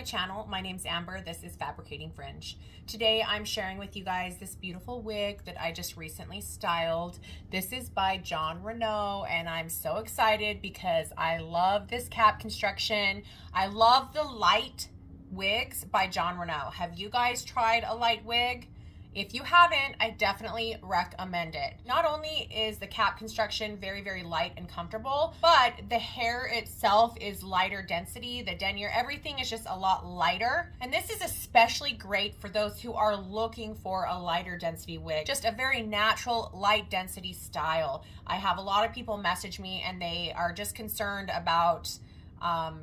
my channel. My name's Amber. This is Fabricating Fringe. Today I'm sharing with you guys this beautiful wig that I just recently styled. This is by Jon Renau and I'm so excited because I love this cap construction. I love the light wigs by Jon Renau. Have you guys tried a light wig? If you haven't, I definitely recommend it. Not only is the cap construction very, very light and comfortable, but the hair itself is lighter density. The denier, everything is just a lot lighter. And this is especially great for those who are looking for a lighter density wig. Just a very natural, light density style. I have a lot of people message me and they are just concerned about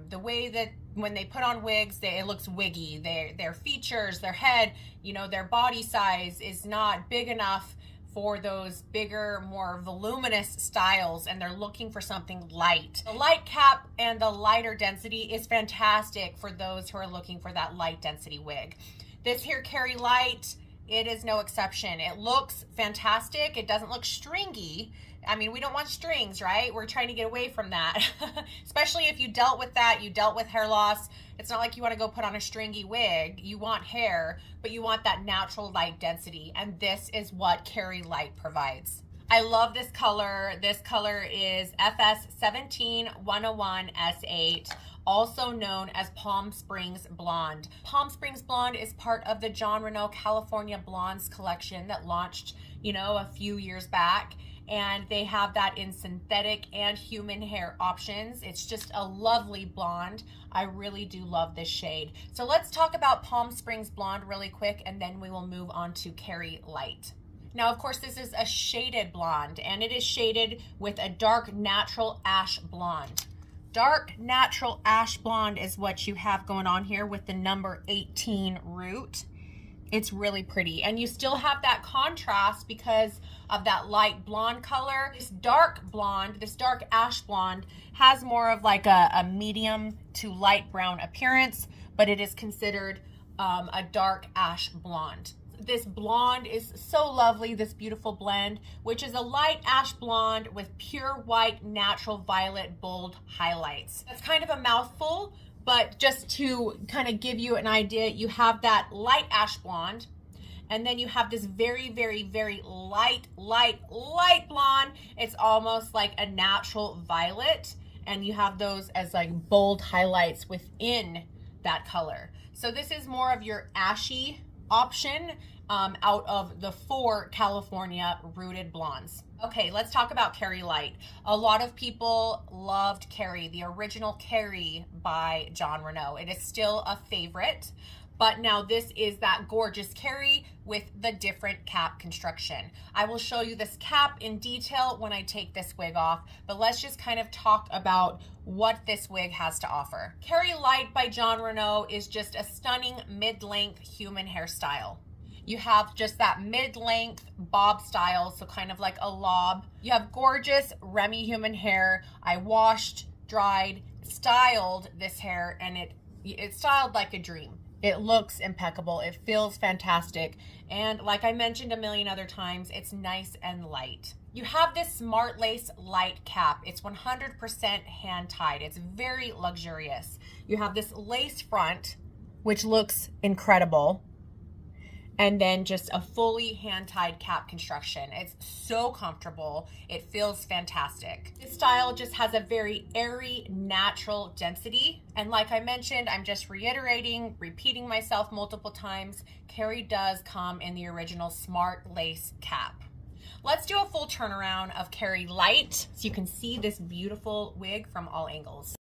the way that when they put on wigs, it looks wiggy. Their features, their head, you know, their body size is not big enough for those bigger, more voluminous styles, and they're looking for something light. The light cap and the lighter density is fantastic for those who are looking for that light density wig. This here Carrie Lite, it is no exception. It looks fantastic. It doesn't look stringy. I mean, we don't want strings, right? We're trying to get away from that. Especially if you dealt with that, you dealt with hair loss. It's not like you want to go put on a stringy wig. You want hair, but you want that natural light density. And this is what Carrie Lite provides. I love this color. This color is FS17101S8. Also known as Palm Springs Blonde. Palm Springs Blonde is part of the Jon Renau California Blondes collection that launched, you know, a few years back. And they have that in synthetic and human hair options. It's just a lovely blonde. I really do love this shade. So let's talk about Palm Springs Blonde really quick, and then we will move on to Carrie Lite. Now, of course, this is a shaded blonde, and it is shaded with a dark natural ash blonde. Dark natural ash blonde is what you have going on here with the number 18 root. It's really pretty, and you still have that contrast because of that light blonde color. This dark blonde, this dark ash blonde, has more of like a medium to light brown appearance, but it is considered a dark ash blonde. This blonde is so lovely, this beautiful blend, which is a light ash blonde with pure white natural violet bold highlights. That's kind of a mouthful, but just to kind of give you an idea, you have that light ash blonde, and then you have this very, very, very light blonde. It's almost like a natural violet, and you have those as like bold highlights within that color. So this is more of your ashy option out of the 4 California rooted blondes. Okay, let's talk about Carrie Lite. A lot of people loved Carrie, the original Carrie by Jon Renau. It is still a favorite, but now this is that gorgeous Carrie with the different cap construction. I will show you this cap in detail when I take this wig off, but let's just kind of talk about what this wig has to offer. Carrie Lite by Jon Renau is just a stunning mid-length human hairstyle. You have just that mid-length bob style, so kind of like a lob. You have gorgeous Remy human hair. I washed, dried, styled this hair, and it's styled like a dream. It looks impeccable. It feels fantastic. And like I mentioned a million other times, it's nice and light. You have this smart lace light cap. It's 100% hand tied. It's very luxurious. You have this lace front, which looks incredible. And then just a fully hand-tied cap construction. It's so comfortable. It feels fantastic. This style just has a very airy, natural density. And like I mentioned, I'm just repeating myself multiple times, Carrie does come in the original smart lace cap. Let's do a full turnaround of Carrie Lite so you can see this beautiful wig from all angles.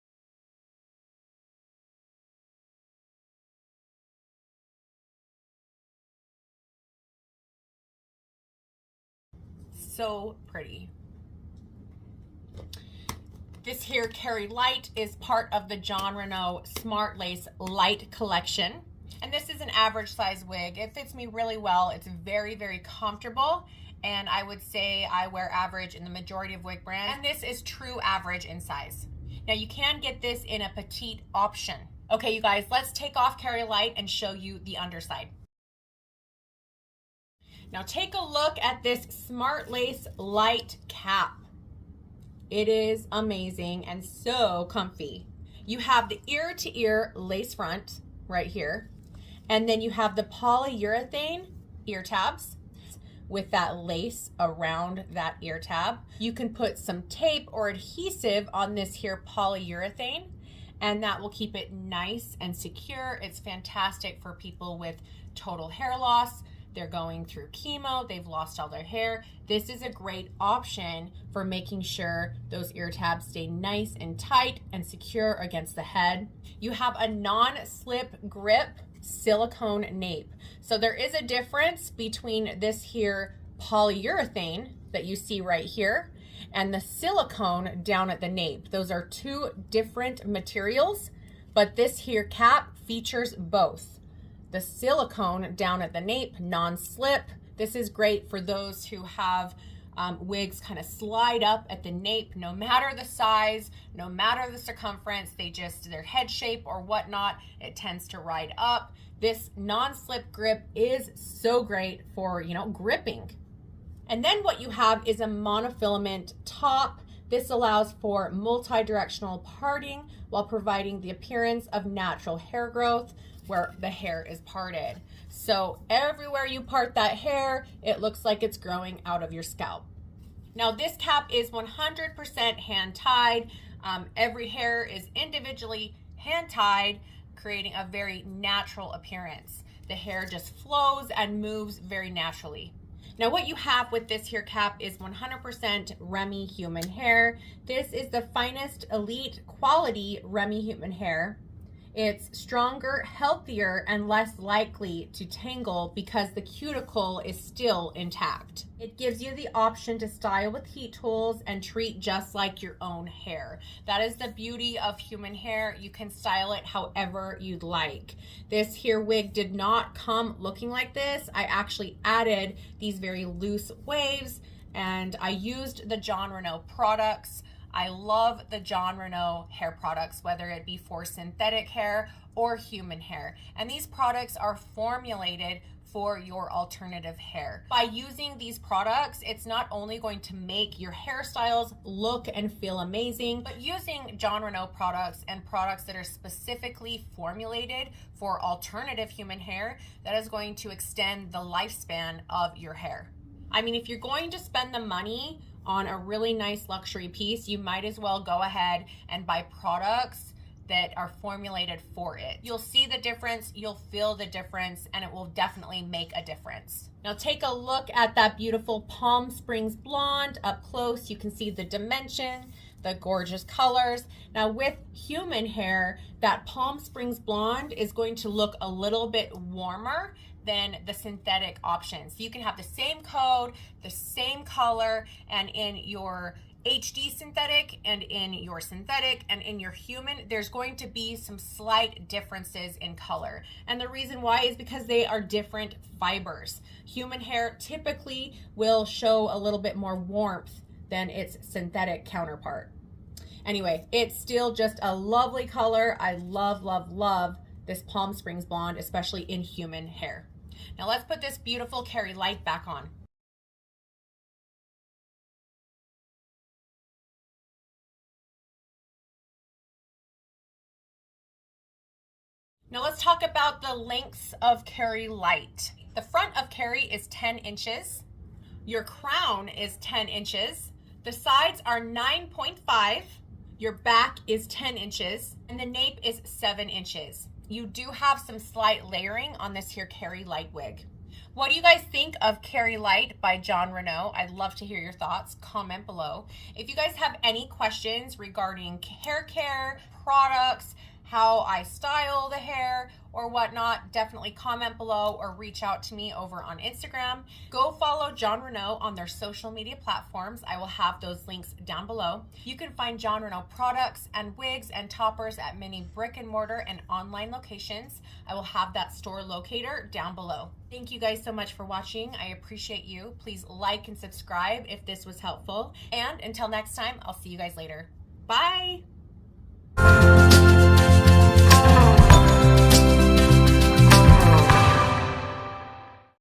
So pretty. This here Carrie Lite is part of the Jon Renau Smart Lace Light collection. And this is an average size wig. It fits me really well. It's very, very comfortable. And I would say I wear average in the majority of wig brands. And this is true average in size. Now you can get this in a petite option. Okay, you guys, let's take off Carrie Lite and show you the underside. Now take a look at this Smart Lace Light cap. It is amazing and so comfy. You have the ear-to-ear lace front, right here. And then you have the polyurethane ear tabs with that lace around that ear tab. You can put some tape or adhesive on this here polyurethane, and that will keep it nice and secure. It's fantastic for people with total hair loss. They're going through chemo, they've lost all their hair. This is a great option for making sure those ear tabs stay nice and tight and secure against the head. You have a non-slip grip silicone nape. So there is a difference between this here polyurethane that you see right here and the silicone down at the nape. Those are two different materials, but this here cap features both. The silicone down at the nape, non-slip. This is great for those who have wigs kind of slide up at the nape, no matter the size, no matter the circumference, their head shape or whatnot, it tends to ride up. This non-slip grip is so great for, gripping. And then what you have is a monofilament top. This allows for multi-directional parting while providing the appearance of natural hair growth where the hair is parted. So everywhere you part that hair, it looks like it's growing out of your scalp. Now this cap is 100% hand tied. Every hair is individually hand tied, creating a very natural appearance. The hair just flows and moves very naturally. Now what you have with this here cap is 100% Remy human hair. This is the finest elite quality Remy human hair. It's stronger, healthier, and less likely to tangle because the cuticle is still intact. It gives you the option to style with heat tools and treat just like your own hair. That is the beauty of human hair. You can style it however you'd like. This here wig did not come looking like this. I actually added these very loose waves, and I used the Jon Renau products. I love the Jon Renau hair products, whether it be for synthetic hair or human hair. And these products are formulated for your alternative hair. By using these products, it's not only going to make your hairstyles look and feel amazing, but using Jon Renau products and products that are specifically formulated for alternative human hair, that is going to extend the lifespan of your hair. I mean, if you're going to spend the money on a really nice luxury piece, you might as well go ahead and buy products that are formulated for it. You'll see the difference, you'll feel the difference, and it will definitely make a difference. Now take a look at that beautiful Palm Springs blonde up close. You can see the dimension, the gorgeous colors. Now with human hair, that Palm Springs blonde is going to look a little bit warmer than the synthetic options. You can have the same code, the same color, and in your HD synthetic and in your synthetic and in your human, there's going to be some slight differences in color. And the reason why is because they are different fibers. Human hair typically will show a little bit more warmth than its synthetic counterpart. Anyway, it's still just a lovely color. I love, love, love this Palm Springs blonde, especially in human hair. Now let's put this beautiful Carrie Lite back on. Now let's talk about the lengths of Carrie Lite. The front of Carrie is 10 inches. Your crown is 10 inches. The sides are 9.5. Your back is 10 inches. And the nape is 7 inches. You do have some slight layering on this here Carrie Lite wig. What do you guys think of Carrie Lite by Jon Renau? I'd love to hear your thoughts. Comment below. If you guys have any questions regarding hair care, products, how I style the hair or whatnot, definitely comment below or reach out to me over on Instagram. Go follow Jon Renau on their social media platforms. I will have those links down below. You can find Jon Renau products and wigs and toppers at many brick and mortar and online locations. I will have that store locator down below. Thank you guys so much for watching. I appreciate you. Please like and subscribe if this was helpful. And until next time, I'll see you guys later. Bye.